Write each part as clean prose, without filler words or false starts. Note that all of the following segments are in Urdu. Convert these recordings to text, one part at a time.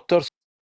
70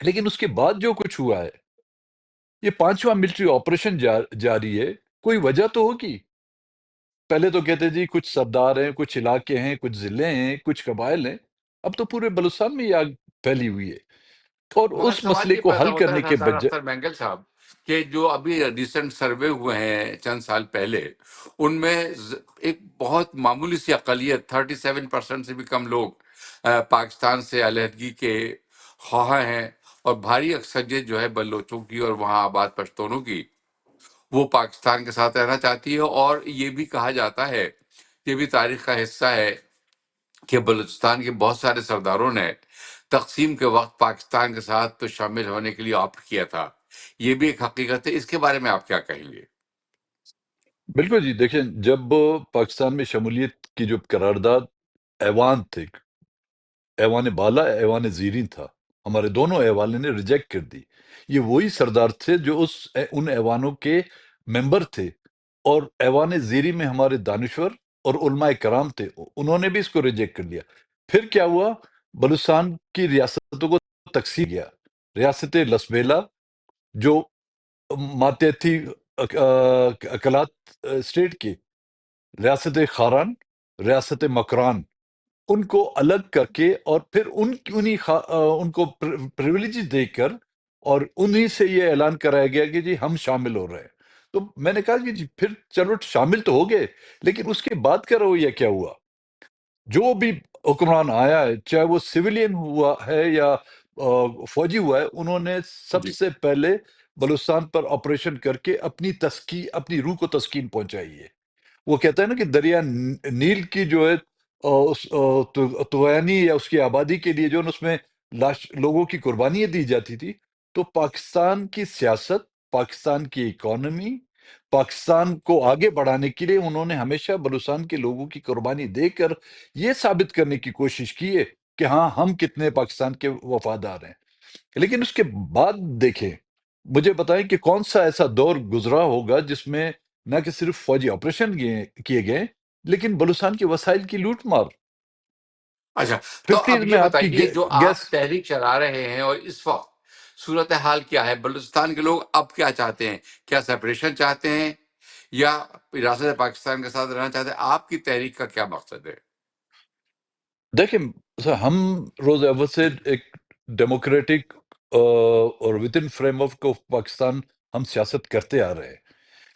لیکن اس کے بعد جو کچھ ہوا ہے، یہ 5واں ملٹری آپریشن جاری ہے، کوئی وجہ تو ہوگی۔ پہلے تو کہتے جی کچھ سردار ہیں، کچھ علاقے ہیں، کچھ ضلع ہیں، کچھ قبائل ہیں، اب تو پورے بلوچستان میں یہ آگ پھیلی ہوئی ہے، اور مگر اس سوال مسئلے یہ کو پیدا حل ہوتا ہے کرنے کے حسن بجائے اختر مینگل صاحب کہ جو ابھی ریسنٹ سروے ہوئے ہیں چند سال پہلے، ان میں ایک بہت معمولی سی اقلیت 37% سے بھی کم لوگ پاکستان سے علیحدگی کے خواہاں ہیں، اور بھاری اکثریت جو ہے بلوچوں کی اور وہاں آباد پشتونوں کی، وہ پاکستان کے ساتھ رہنا چاہتی ہے۔ اور یہ بھی کہا جاتا ہے، یہ بھی تاریخ کا حصہ ہے کہ بلوچستان کے بہت سارے سرداروں نے تقسیم کے وقت پاکستان کے ساتھ تو شامل ہونے کے لیے آپٹ کیا تھا۔ یہ بھی ایک حقیقت ہے، اس کے بارے میں آپ کیا کہیں گے؟ بالکل جی، دیکھیں جب پاکستان میں شمولیت کی جو قرارداد ایوان تھے، ایوان بالا ایوان زیریں تھا، ہمارے دونوں ایوانوں نے ریجیکٹ کر دی۔ یہ وہی سردار تھے جو ان ایوانوں کے ممبر تھے، اور ایوان زیریں میں ہمارے دانشور اور علماء کرام تھے، انہوں نے بھی اس کو ریجیکٹ کر لیا۔ پھر کیا ہوا؟ بلوچستان کی ریاستوں کو تقسیم کیا۔ ریاست لسبیلا جو ماتحتی اکلات اسٹیٹ کی، ریاست خاران، ریاست مکران، ان کو الگ کر کے، اور پھر ان کو پریویلیج دے کر، اور انہی سے یہ اعلان کرایا گیا کہ جی ہم شامل ہو رہے ہیں۔ تو میں نے کہا کہ جی پھر چلو شامل تو ہو گئے، لیکن اس کے بعد کا رویہ کیا ہوا؟ جو بھی حکمران آیا ہے، چاہے وہ سویلین ہوا ہے یا فوجی ہوا ہے، انہوں نے سب جی سے پہلے بلوچستان پر آپریشن کر کے اپنی روح کو تسکین پہنچائی ہے۔ وہ کہتا ہے نا کہ دریا نیل کی جو ہے توانی یا اس کی آبادی کے لیے جو ہے نا، اس میں لوگوں کی قربانیاں دی جاتی تھی۔ تو پاکستان کی سیاست، پاکستان کی اکانومی، پاکستان کو آگے بڑھانے کے لیے انہوں نے ہمیشہ بلوچستان کے لوگوں کی قربانی دے کر یہ ثابت کرنے کی کوشش کی ہے کہ ہاں ہم کتنے پاکستان کے وفادار ہیں۔ لیکن اس کے بعد دیکھیں، مجھے بتائیں کہ کون سا ایسا دور گزرا ہوگا جس میں نہ کہ صرف فوجی آپریشن کیے گئے، لیکن بلوچستان کے وسائل کی لوٹ مار۔ اچھا، تو اب 50 یہ میں آپ کی بتائیے، جو گیس۔ آپ تحریک چلا رہے ہیں اور اس وقت صورتحال کیا ہے؟ بلوچستان کے لوگ اب کیا چاہتے ہیں؟ کیا سپریشن چاہتے ہیں یا ریاست پاکستان کے ساتھ رہنا چاہتے ہیں؟ آپ کی تحریک کا کیا مقصد ہے؟ دیکھیں ہم روز اول سے ایک ڈیموکریٹک اور with in frame of Pakistan ہم سیاست کرتے آ رہے ہیں،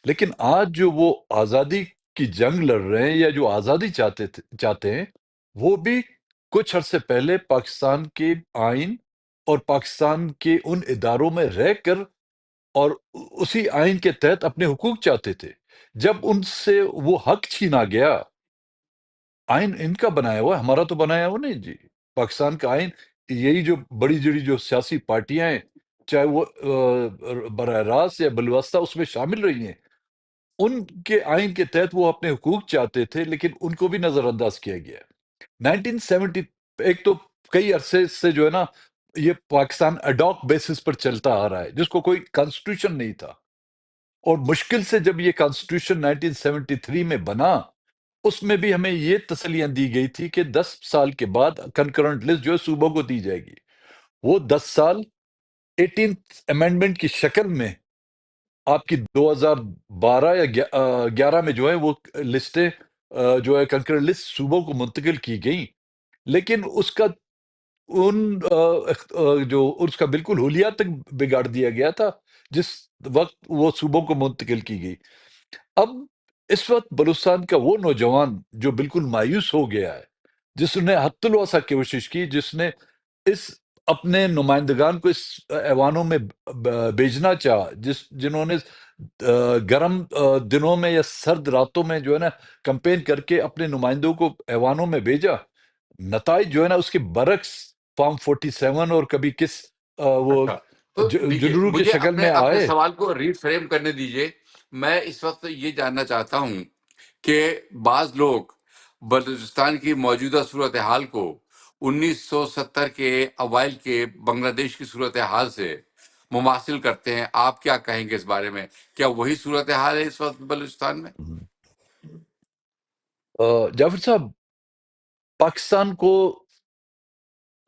لیکن آج جو وہ آزادی کی جنگ لڑ رہے ہیں یا جو آزادی چاہتے ہیں، وہ بھی کچھ عرصے پہلے پاکستان کے آئین اور پاکستان کے ان اداروں میں رہ کر، اور اسی آئین کے تحت اپنے حقوق چاہتے تھے۔ جب ان سے وہ حق چھینا گیا، آئین ان کا بنایا ہوا ہے، ہمارا تو بنایا ہوا نہیں جی۔ پاکستان کا آئین، یہی جو بڑی جڑی جو سیاسی پارٹیاں ہیں، چاہے وہ براہ راست یا بالواسطہ اس میں شامل رہی ہیں، ان کے آئین کے تحت وہ اپنے حقوق چاہتے تھے، لیکن ان کو بھی نظر انداز کیا گیا۔ 1970 ایک تو کئی عرصے سے جو ہے نا، یہ پاکستان اڈاک بیسس پر چلتا آ رہا ہے، جس کو کوئی کانسٹیٹیوشن نہیں تھا، اور مشکل سے جب یہ کانسٹیٹیوشن 1973 میں بنا، اس میں بھی ہمیں یہ تسلیاں دی گئی تھی کہ 10 سال کے بعد کنکرنٹ لسٹ جو ہے صوبوں کو دی جائے گی۔ وہ 10 سال 18th امینڈمنٹ کی شکل میں آپ کی 2012 یا 11 میں جو ہے وہ لسٹیں جو ہے کنکرنٹ لسٹ صوبوں کو منتقل کی گئیں، لیکن اس کا جو اس کا بالکل حلیہ تک بگاڑ دیا گیا تھا جس وقت وہ صوبوں کو منتقل کی گئی۔ اب اس وقت بلوچستان کا وہ نوجوان جو بالکل مایوس ہو گیا ہے، جس نے حت الوسع کوشش کی، جس نے اس اپنے نمائندگان کو اس ایوانوں میں بھیجنا چاہا، جنہوں نے گرم دنوں میں یا سرد راتوں میں جو ہے نا کمپین کر کے اپنے نمائندوں کو ایوانوں میں بھیجا، نتائج جو ہے نا اس کے برعکس فارم 47 اور کبھی کس وہ اچھا، تو دیکھیے، جنرو کی مجھے شکل اپنے میں اپنے آئے۔ سوال کو ری فریم کرنے دیجئے۔ میں اس وقت یہ جاننا چاہتا ہوں کہ بعض لوگ بلوچستان کی موجودہ صورتحال کو 1970 کے اوائل کے بنگلہ دیش کی صورتحال سے مماثل کرتے ہیں۔ آپ کیا کہیں گے اس بارے میں؟ کیا وہی صورتحال ہے اس وقت بلوچستان میں؟ جعفر صاحب، پاکستان کو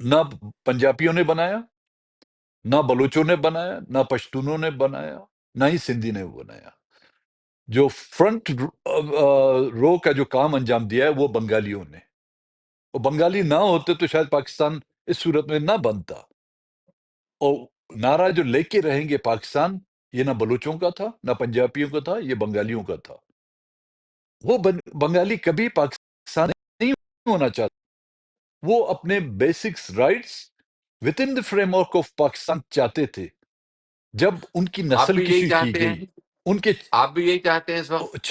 نہ پنجابیوں نے بنایا، نہ بلوچوں نے بنایا، نہ پشتونوں نے بنایا، نہ ہی سندھی نے بنایا۔ جو فرنٹ رو کا جو کام انجام دیا ہے وہ بنگالیوں نے، اور بنگالی نہ ہوتے تو شاید پاکستان اس صورت میں نہ بنتا۔ اور نعرہ جو لے کے رہیں گے پاکستان، یہ نہ بلوچوں کا تھا، نہ پنجابیوں کا تھا، یہ بنگالیوں کا تھا۔ وہ بنگالی کبھی پاکستان نہیں ہونا چاہتا، وہ اپنے basics rights with in the frame work of Pakistan چاہتے تھے۔ جب ان کی آپ نسل بھی یہی کشی کی چاہتے گئی، ہیں؟ ان کے آپ بھی یہی چاہتے ہیں اس وقت؟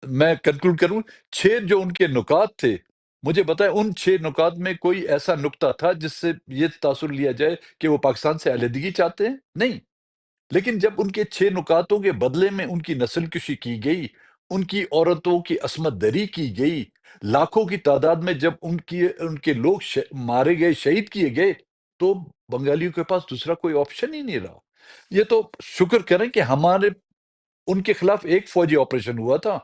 میں کنکلوڈ کروں، 6 جو ان کے نکات تھے، مجھے بتائیں ان 6 نکات میں کوئی ایسا نکتہ تھا جس سے یہ تاثر لیا جائے کہ وہ پاکستان سے علیحدگی چاہتے ہیں؟ نہیں۔ لیکن جب ان کے 6 نکاتوں کے بدلے میں ان کی نسل کشی کی گئی، ان کی عورتوں کی عصمت دری کی گئی، لاکھوں کی تعداد میں جب ان کے لوگ مارے گئے، شہید کیے گئے، تو بنگالیوں کے پاس دوسرا کوئی آپشن ہی نہیں رہا۔ یہ تو شکر کریں کہ ہمارے ان کے خلاف ایک فوجی آپریشن ہوا تھا،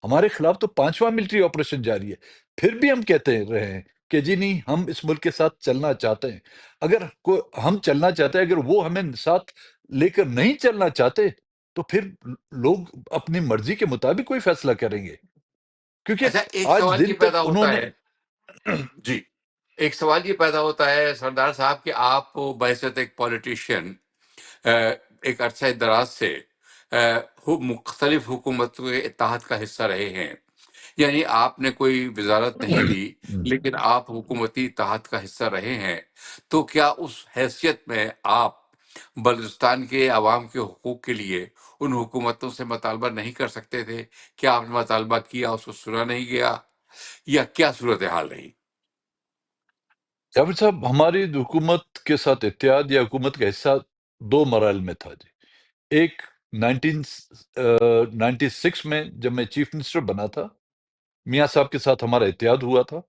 ہمارے خلاف تو 5واں ملٹری آپریشن جاری ہے۔ پھر بھی ہم کہتے رہے ہیں کہ جی نہیں، ہم اس ملک کے ساتھ چلنا چاہتے ہیں۔ اگر ہم چلنا چاہتے ہیں، اگر وہ ہمیں ساتھ لے کر نہیں چلنا چاہتے، تو پھر لوگ اپنی مرضی کے مطابق کوئی فیصلہ کریں گے، کیونکہ اچھا، ایک آج سوال یہ دن پیدا تک انہوں ہوتا نے ہے، جی، ایک سوال یہ پیدا ہوتا ہے سردار صاحب کہ آپ بحیثیت ایک پولیٹیشین ایک عرصہ دراز سے مختلف حکومتوں کے اتحاد کا حصہ رہے ہیں، یعنی آپ نے کوئی وزارت نہیں لی لیکن آپ حکومتی اتحاد کا حصہ رہے ہیں، تو کیا اس حیثیت میں آپ بلوچستان کے عوام کے حقوق کے لیے ان حکومتوں سے مطالبہ نہیں کر سکتے تھے؟ کیا آپ نے مطالبہ کیا، اس کو سنا نہیں گیا، یا کیا صورتحال رہی؟ جاوید صاحب، ہماری حکومت کے ساتھ اتحاد یا حکومت کا حصہ 2 مراحل میں تھا جی۔ ایک 1996 میں جب میں چیف منسٹر بنا تھا، میاں صاحب کے ساتھ ہمارا اتحاد ہوا تھا،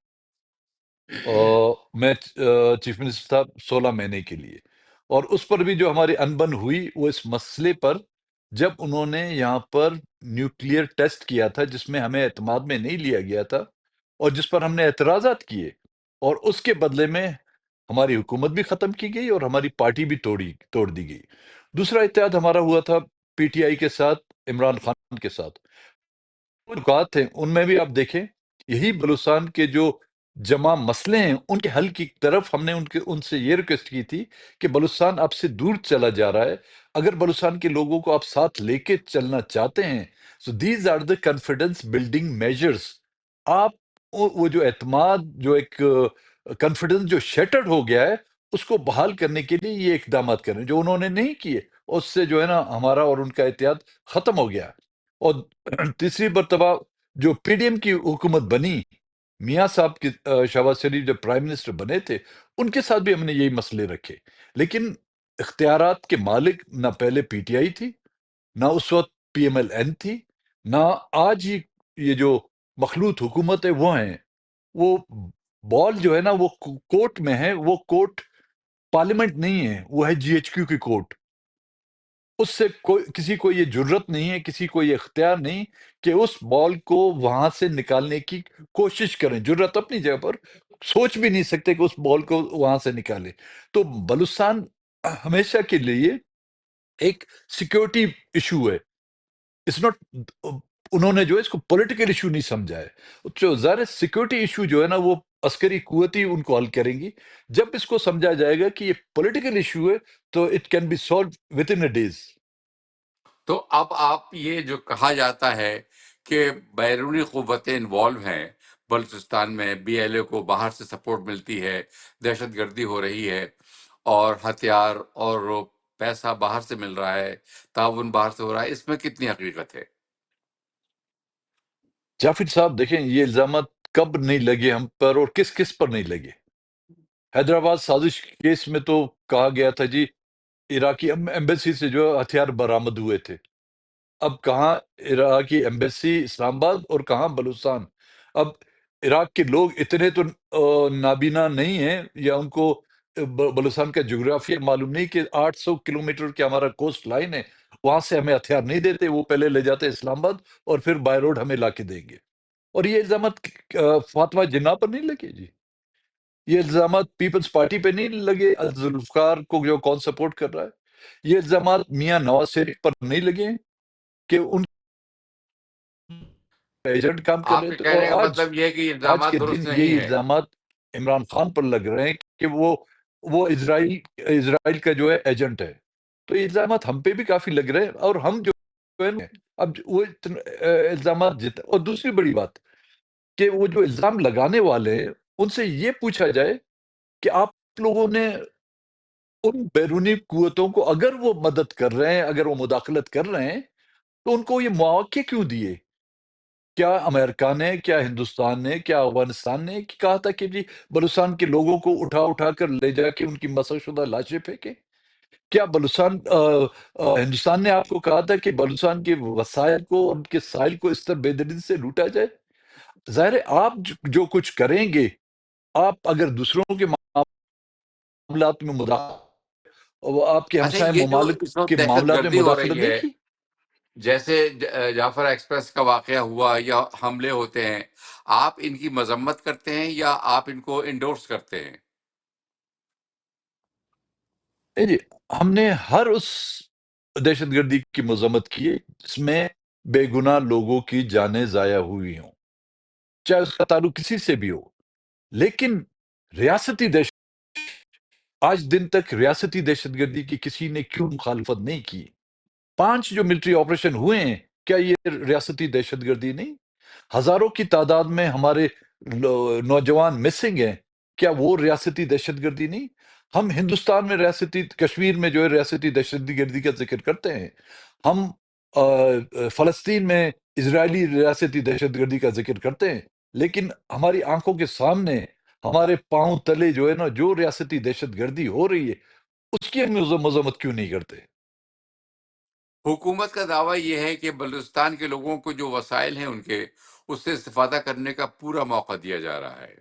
اور میں چیف منسٹر تھا 16 مہینے کے لیے، اور اس پر بھی جو ہماری انبن ہوئی وہ اس مسئلے پر، جب انہوں نے یہاں پر نیوکلیئر ٹیسٹ کیا تھا جس میں ہمیں اعتماد میں نہیں لیا گیا تھا، اور جس پر ہم نے اعتراضات کیے، اور اس کے بدلے میں ہماری حکومت بھی ختم کی گئی اور ہماری پارٹی بھی توڑ دی گئی۔ دوسرا اتحاد ہمارا ہوا تھا پی ٹی آئی کے ساتھ، عمران خان کے ساتھ۔ وہ نکات ہیں ان میں بھی آپ دیکھیں، یہی بلوچستان کے جو جمع مسئلے ہیں ان کے حل کی طرف ہم نے ان سے یہ ریکویسٹ کی تھی کہ بلوچستان آپ سے دور چلا جا رہا ہے، اگر بلوچستان کے لوگوں کو آپ ساتھ لے کے چلنا چاہتے ہیں، so these are the confidence building measures۔ آپ وہ جو اعتماد، جو ایک کانفیڈنس جو شیٹرڈ ہو گیا ہے، اس کو بحال کرنے کے لیے یہ اقدامات کریں جو انہوں نے نہیں کیے، اس سے جو ہے نا ہمارا اور ان کا اتحاد ختم ہو گیا۔ اور تیسری مرتبہ جو پی ڈی ایم کی حکومت بنی، میاں صاحب کی شہباز شریف جب پرائم منسٹر بنے تھے، ان کے ساتھ بھی ہم نے یہی مسئلے رکھے، لیکن اختیارات کے مالک نہ پہلے پی ٹی آئی تھی، نہ اس وقت پی ایم ایل این تھی، نہ آج ہی یہ جو مخلوط حکومت ہے وہ ہیں۔ وہ بال جو ہے نا وہ کورٹ میں ہے، وہ کورٹ پارلیمنٹ نہیں ہے، وہ ہے جی ایچ کیو کی کورٹ۔ اس سے کسی کو یہ جرت نہیں ہے، کسی کو یہ اختیار نہیں کہ اس بال کو وہاں سے نکالنے کی کوشش کریں۔ جرت اپنی جگہ پر، سوچ بھی نہیں سکتے کہ اس بال کو وہاں سے نکالیں۔ تو بلوچستان ہمیشہ کے لیے ایک سیکیورٹی ایشو ہے، اٹس ناٹ، انہوں نے جو ہے اس کو پولیٹیکل ایشو نہیں سمجھا ہے۔ جو ظاہر سیکیورٹی ایشو جو ہے نا وہ عسکری قوت ہی ان کو حل کریں گی۔ جب اس کو سمجھا جائے گا کہ یہ پولیٹیکل ایشو ہے تو it can be solve within a days. تو اب آپ یہ جو کہا جاتا ہے کہ بیرونی قوتیں انوالو ہیں بلوچستان میں، بی ایل اے کو باہر سے سپورٹ ملتی ہے، دہشت گردی ہو رہی ہے، اور ہتھیار اور پیسہ باہر سے مل رہا ہے، تعاون باہر سے ہو رہا ہے، اس میں کتنی حقیقت ہے؟ جعفر صاحب دیکھیں، یہ الزامات کب نہیں لگے ہم پر اور کس کس پر نہیں لگے؟ حیدرآباد سازش کیس میں تو کہا گیا تھا جی عراقی ایمبیسی سے جو ہتھیار برآمد ہوئے تھے۔ اب کہاں عراقی ایمبیسی اسلام آباد اور کہاں بلوچستان؟ اب عراق کے لوگ اتنے تو نابینا نہیں ہیں، یا ان کو بلوچستان کا جغرافیہ معلوم نہیں کہ 800 کلومیٹر کے ہمارا کوسٹ لائن ہے، وہاں سے ہمیں ہتھیار نہیں دیتے، وہ پہلے لے جاتے اسلام آباد اور پھر بائی روڈ ہمیں لا کے دیں گے۔ اور یہ الزامات فاطمہ جناح پر نہیں لگے جی۔ یہ الزامات پیپلز پارٹی پہ نہیں لگے ذوالفقار کو جو کون سپورٹ کر رہا ہے؟ یہ الزامات میاں نواز شریف پر نہیں لگے کہ ان ایجنٹ کام کر آپ رہے کے تھے؟ اور کہنے کا آج مطلب یہ ہے کہ یہ آج کے الزامات دن درست نہیں یہی ہے؟ الزامات عمران خان پر لگ رہے ہیں کہ وہ اسرائیل کا جو ہے ایجنٹ ہے. تو یہ الزامات ہم پہ بھی کافی لگ رہے ہیں، اور ہم جو ہے نا، اب وہ الزامات اور دوسری بڑی بات کہ وہ جو الزام لگانے والے ہیں ان سے یہ پوچھا جائے کہ آپ لوگوں نے ان بیرونی قوتوں کو اگر وہ مدد کر رہے ہیں، اگر وہ مداخلت کر رہے ہیں، تو ان کو یہ مواقع کیوں دیے؟ کیا امریکہ نے، کیا ہندوستان نے، کیا افغانستان نے کہا تھا کہ جی بلوچستان کے لوگوں کو اٹھا کر لے جا کے ان کی مسح شدہ لاشیں پھینکیں؟ کیا ہندوستان نے آپ کو کہا تھا کہ بلوچستان کے وسائل کو، ان کے ساحل کو اس طرح بے دردی سے لوٹا جائے؟ ظاہر ہے آپ جو کچھ کریں گے، آپ اگر دوسروں کے معاملات میں آپ کے اچھا، ہمسائے یہ جو ممالک اس وقت کے دہشت معاملات میں گردی ہو مداخلت رہی نہیں ہے، کی؟ جیسے جعفر ایکسپریس کا واقعہ ہوا یا حملے ہوتے ہیں، آپ ان کی مذمت کرتے ہیں یا آپ ان کو انڈورس کرتے ہیں؟ جی، ہم نے ہر اس دہشت گردی کی مذمت کی ہے جس میں بے گناہ لوگوں کی جانیں ضائع ہوئی ہوں، چاہے اس کا تعلق کسی سے بھی ہو. لیکن ریاستی دہشت آج دن تک ریاستی دہشت گردی کی کسی نے کیوں مخالفت نہیں کی؟ 5 جو ملٹری آپریشن ہوئے ہیں، کیا یہ ریاستی دہشت گردی نہیں؟ ہزاروں کی تعداد میں ہمارے نوجوان مسنگ ہیں، کیا وہ ریاستی دہشت گردی نہیں؟ ہم ہندوستان میں کشمیر میں جو ہے ریاستی دہشت گردی کا ذکر کرتے ہیں، ہم فلسطین میں اسرائیلی ریاستی دہشت گردی کا ذکر کرتے ہیں، لیکن ہماری آنکھوں کے سامنے ہمارے پاؤں تلے جو ہے نا، جو ریاستی دہشت گردی ہو رہی ہے اس کی ہم مذمت کیوں نہیں کرتے؟ حکومت کا دعویٰ یہ ہے کہ بلوچستان کے لوگوں کو جو وسائل ہیں ان کے، اس سے استفادہ کرنے کا پورا موقع دیا جا رہا ہے،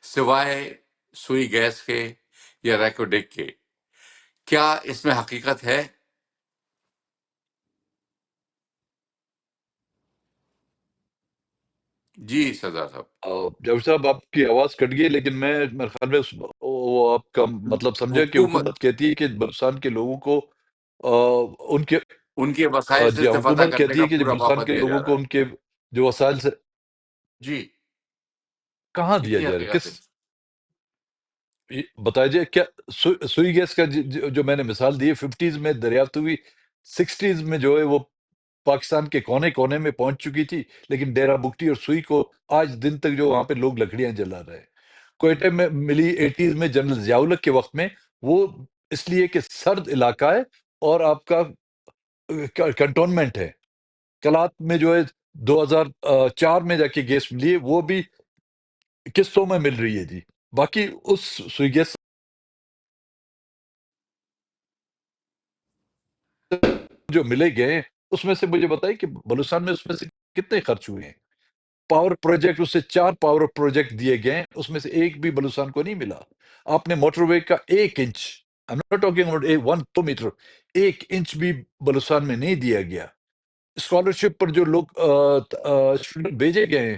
سوائے سوئی گیس کے یا ریکوڈک کے. کیا اس میں حقیقت ہے؟ جی سردار صاحب. جاوید صاحب، آپ کی آواز کٹ گئی، لیکن میرے خیال میں وہ آپ کا مطلب سمجھا کہ حکومت حکومت کہتی ہے کہ بلوچستان کے لوگوں کو ان کے ان کے وسائل سے جی، استفادہ حکومت کرنے کہتی کا ہے کہ پورا بلوچستان موقع کے دیا لوگوں جا رہا کو ہے. ان کے جو وسائل سے جی. کہاں دیا کتنی جا رہا ہے؟ حقیقت ہے؟ بتائیے کیا سوئی گیس کا جو میں نے مثال دی ہے، 50s میں دریافت ہوئی، 60s میں جو ہے وہ پاکستان کے کونے کونے میں پہنچ چکی تھی، لیکن ڈیرہ بگٹی اور سوئی کو آج دن تک جو وہاں پہ لوگ لکڑیاں جلا رہے ہیں. کوئٹہ میں ملی 80s میں جنرل ضیاء الحق کے وقت میں، وہ اس لیے کہ سرد علاقہ ہے اور آپ کا کنٹونمنٹ ہے. کلات میں جو ہے 2004 میں جا کے گیس ملی ہے، وہ بھی قسطوں میں مل رہی ہے جی. باقی اس سوئی گیس جو ملے گئے ہیں، اس میں سے مجھے بتائیے کہ بلوچستان میں اس میں سے کتنے خرچ ہوئے ہیں؟ پاور پروجیکٹ، اس سے 4 پاور پروجیکٹ دیے گئے ہیں، اس میں سے ایک بھی بلوچستان کو نہیں ملا. آپ نے موٹر وے کا 1 inch, I'm not talking about 1 kilometre, 1 inch بھی بلوچستان میں نہیں دیا گیا. اسکالرشپ پر جو لوگ اسٹوڈنٹ بھیجے گئے ہیں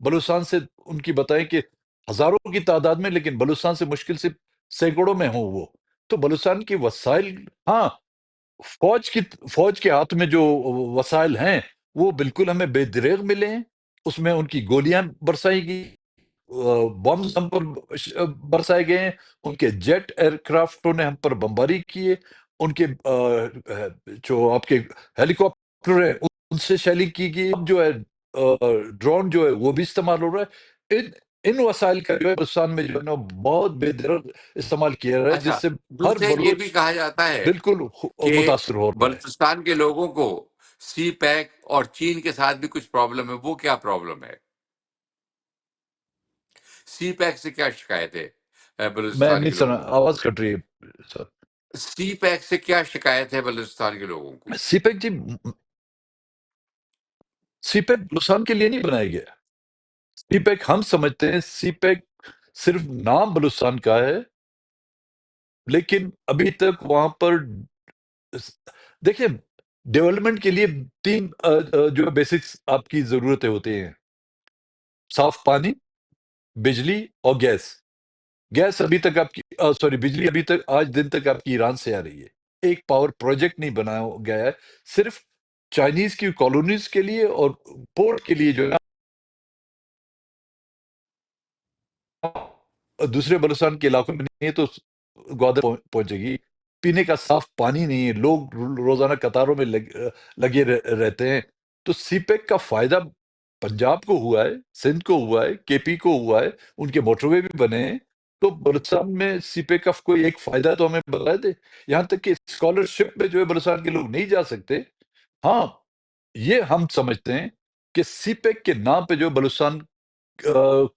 بلوچستان سے، ان کی بتائیں کہ ہزاروں کی تعداد میں، لیکن بلوچستان سے مشکل سے سینکڑوں میں ہوں وہ. تو بلوچستان کی وسائل، ہاں، فوج کے ہاتھ میں جو وسائل ہیں وہ بالکل ہمیں بے دریغ ملے ہیں. اس میں ان کی گولیاں برسائی گئی، بمز ہم پر برسائے گئے ہیں، ان کے جیٹ ایئر کرافٹوں نے ہم پر بمباری کی ہے، ان کے جو آپ کے ہیلی کاپٹر ہیں ان سے شیلنگ کی گئی. اب جو ہے ڈرون جو ہے وہ بھی استعمال ہو رہا ہے. ان وسائل کا جو ہے بلوچستان میں جو ہے نا بہت بے دریغ استعمال کیا رہا ہے، جس اچھا، سے ہر دوسرے یہ بھی بلوچ کہا جاتا ہے بالکل کہ متاثر ہو رہا ہے. بلوچستان کے لوگوں کو سی پیک اور چین کے ساتھ بھی کچھ پرابلم ہے. وہ کیا پرابلم ہے؟ سی پیک سے کیا شکایت ہے میں بلوچستان نہیں کے سنا، لوگوں کو؟ آواز کٹ رہی ہے سر. سی پیک سے کیا شکایت ہے بلوچستان کے لوگوں کو؟ سی پیک جی، سی پیک بلوچستان کے لیے نہیں بنایا گیا. سی پیک ہم سمجھتے ہیں سی پیک صرف نام بلوچستان کا ہے، لیکن ابھی تک وہاں پر دیکھیں ڈیولپمنٹ کے لیے 3 جو بیسکس آپ کی ضرورتیں ہوتی ہیں: صاف پانی، بجلی اور گیس. گیس ابھی تک آپ کی سوری بجلی ابھی تک آج دن تک آپ کی ایران سے آ رہی ہے. ایک پاور پروجیکٹ نہیں بنایا گیا ہے، صرف چائنیز کی کالونیز کے لیے اور پورٹ کے لیے جو ہے نا دوسرے بلوچستان کے علاقوں میں نہیں ہے، تو گوادر پہنچے گی. پینے کا صاف پانی نہیں ہے، لوگ روزانہ قطاروں میں لگے رہتے ہیں. تو سی پیک کا فائدہ پنجاب کو ہوا ہے، سندھ کو ہوا ہے، کے پی کو ہوا ہے، ان کے موٹر وے بھی بنے ہیں. تو بلوچستان میں سی پیک کا کوئی ایک فائدہ تو ہمیں بتائے دے. یہاں تک کہ اسکالرشپ میں جو ہے بلوچستان کے لوگ نہیں جا سکتے. ہاں، یہ ہم سمجھتے ہیں کہ سی پیک کے نام پہ جو بلوچستان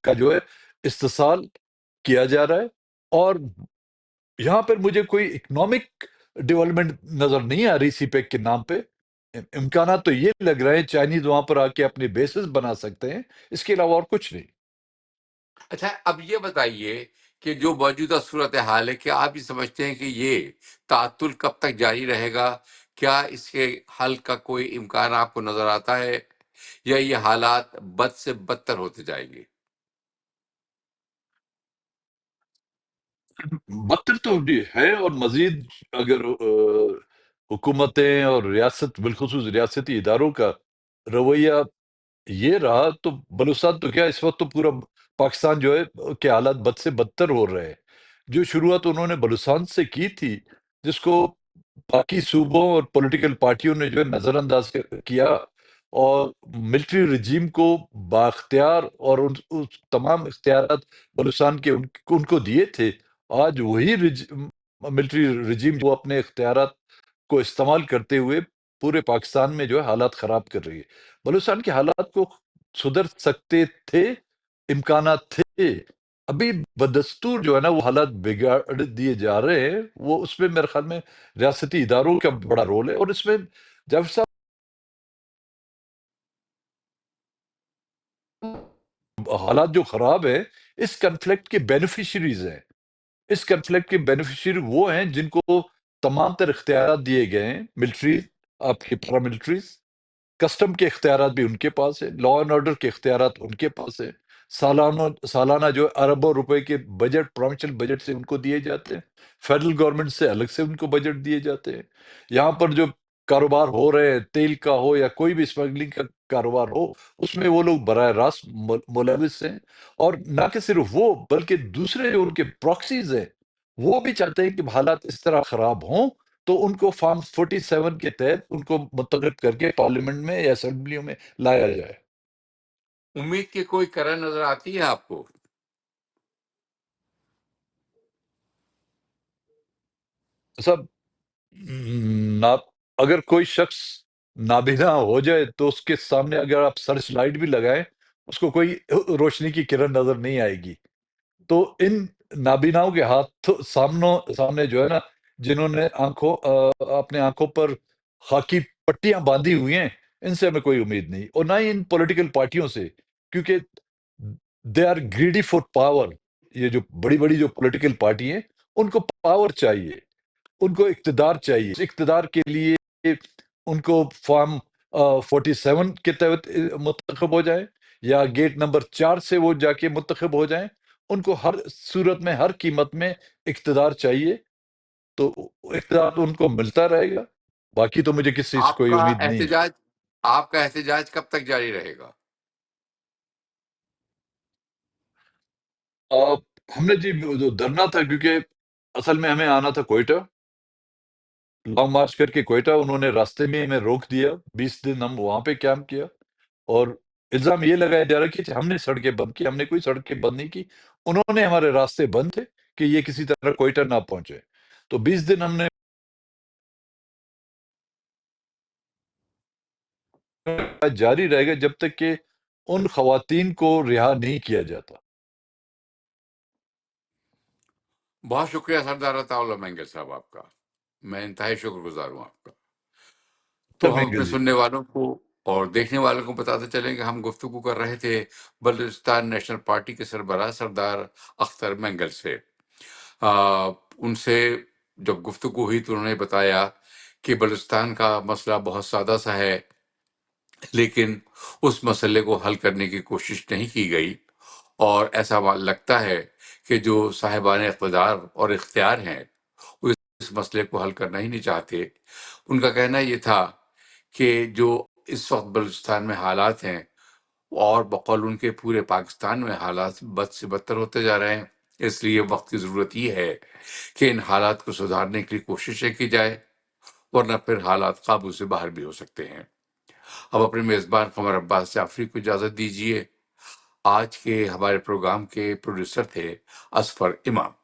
کا جو ہے استحصال کیا جا رہا ہے. اور یہاں پر مجھے کوئی اکنامک ڈیولپمنٹ نظر نہیں آ رہی سی پیک کے نام پہ. امکانات تو یہ لگ رہے ہیں چائنیز وہاں پر آ کے اپنے بیسز بنا سکتے ہیں، اس کے علاوہ اور کچھ نہیں. اچھا، اب یہ بتائیے کہ جو موجودہ صورتحال ہے، کیا آپ یہ سمجھتے ہیں کہ یہ تعطل کب تک جاری رہے گا؟ کیا اس کے حل کا کوئی امکان آپ کو نظر آتا ہے، یا یہ حالات بد سے بدتر ہوتے جائیں گے؟ بدتر تو ہے، اور مزید اگر حکومتیں اور ریاست بالخصوص ریاستی اداروں کا رویہ یہ رہا تو بلوچستان تو کیا، اس وقت تو پورا پاکستان جو ہے کہ حالات بد سے بدتر ہو رہے ہیں. جو شروعات انہوں نے بلوچستان سے کی تھی، جس کو باقی صوبوں اور پولیٹیکل پارٹیوں نے جو ہے نظر انداز کیا، اور ملٹری رجیم کو بااختیار اور اس تمام اختیارات بلوچستان کے ان کو دیے تھے. آج وہی ملٹری رجیم جو اپنے اختیارات کو استعمال کرتے ہوئے پورے پاکستان میں جو ہے حالات خراب کر رہی ہے. بلوچستان کے حالات کو سدھر سکتے تھے، امکانات تھے. ابھی بدستور جو ہے نا وہ حالات بگاڑ دیے جا رہے ہیں. وہ اس میں میرے خیال میں ریاستی اداروں کا بڑا رول ہے. اور اس میں جب صاحب حالات جو خراب ہیں، اس کنفلکٹ کے بینیفیشریز ہیں. اس کنفلکٹ کے بینیفیشری وہ ہیں جن کو تمام تر اختیارات دیے گئے ہیں. ملٹری، آپ کی پیراملٹریز، کسٹم کے اختیارات بھی ان کے پاس ہے، لا اینڈ آرڈر کے اختیارات ان کے پاس ہے. سالانہ جو اربوں روپے کے بجٹ پروونشل بجٹ سے ان کو دیے جاتے ہیں. فیڈرل گورنمنٹ سے الگ سے ان کو بجٹ دیے جاتے ہیں. یہاں پر جو کاروبار ہو رہے ہیں، تیل کا ہو یا کوئی بھی اسمگلنگ کا کاروبار ہو، اس میں وہ لوگ براہ راست ملوث ہیں. اور نہ کہ صرف وہ، بلکہ دوسرے جو ان کے پراکسیز ہیں، وہ بھی چاہتے ہیں کہ حالات اس طرح خراب ہوں تو ان کو فارم 47 کے تحت ان کو منتخب کر کے پارلیمنٹ میں یا اسمبلیوں میں لایا جائے. امید کی کوئی کرن نظر آتی ہے آپ کو؟ سب نا اگر کوئی شخص نابینا ہو جائے تو اس کے سامنے اگر آپ سرچ لائٹ بھی لگائیں، اس کو کوئی روشنی کی کرن نظر نہیں آئے گی. تو ان نابیناؤں کے سامنے جو ہے نا، جنہوں نے اپنے آنکھوں پر خاکی پٹیاں باندھی ہوئی ہیں، ان سے ہمیں کوئی امید نہیں. اور نہ ہی ان پولیٹیکل پارٹیوں سے، کیونکہ they are greedy for power. یہ جو بڑی بڑی جو پولیٹیکل پارٹی ہیں، ان کو پاور چاہیے، ان کو اقتدار چاہیے. اس اقتدار کے لیے ان کو فارم 47 کے تحت منتخب ہو جائیں، یا گیٹ نمبر 4 سے وہ جا کے منتخب ہو جائیں. ان کو ہر صورت میں، ہر قیمت میں اقتدار چاہیے. تو اقتدار تو ان کو ملتا رہے گا. باقی تو مجھے کسی سے آپ کوئی کا امید نہیں ہے. احتجاج آپ کا احتجاج کب تک جاری رہے گا؟ ہم نے جی جو دھرنا تھا، کیونکہ اصل میں ہمیں آنا تھا کوئٹہ، لانگ مارچ کر کے کوئٹہ. انہوں نے راستے میں ہمیں روک دیا. 20 دن ہم وہاں پہ کیمپ کیا، اور الزام یہ لگایا جا رہا ہے کہ ہم نے سڑکیں بند کی. ہم نے کوئی سڑکیں بند نہیں کی. انہوں نے ہمارے راستے بند تھے کہ یہ کسی طرح کوئٹہ نہ پہنچے. تو 20 دن ہم نے جاری رہے گا جب تک کہ ان خواتین کو رہا نہیں کیا جاتا. بہت شکریہ سردار عطا اللہ مینگل صاحب، آپ کا میں انتہائی شکر گزار ہوں آپ کا. تو ہم اپنے مینگل جی، سننے والوں کو اور دیکھنے والوں کو بتاتے چلیں کہ ہم گفتگو کر رہے تھے بلوچستان نیشنل پارٹی کے سربراہ سردار اختر مینگل سے. ان سے جب گفتگو ہوئی تو انہوں نے بتایا کہ بلوچستان کا مسئلہ بہت سادہ سا ہے، لیکن اس مسئلے کو حل کرنے کی کوشش نہیں کی گئی، اور ایسا لگتا ہے کہ جو صاحبان اقتدار اور اختیار ہیں وہ اس مسئلے کو حل کرنا ہی نہیں چاہتے۔ ان کا کہنا یہ تھا کہ جو اس وقت بلوچستان میں حالات ہیں اور بقول ان کے پورے پاکستان میں حالات بد سے بدتر ہوتے جا رہے ہیں، اس لیے وقت کی ضرورت یہ ہے کہ ان حالات کو سدھارنے کے لیے کوششیں کی جائے، ورنہ پھر حالات قابو سے باہر بھی ہو سکتے ہیں۔ اب اپنے میزبان قمر عباس جعفری کو اجازت دیجیے۔ آج کے ہمارے پروگرام کے پروڈیوسر تھے اصفر امام۔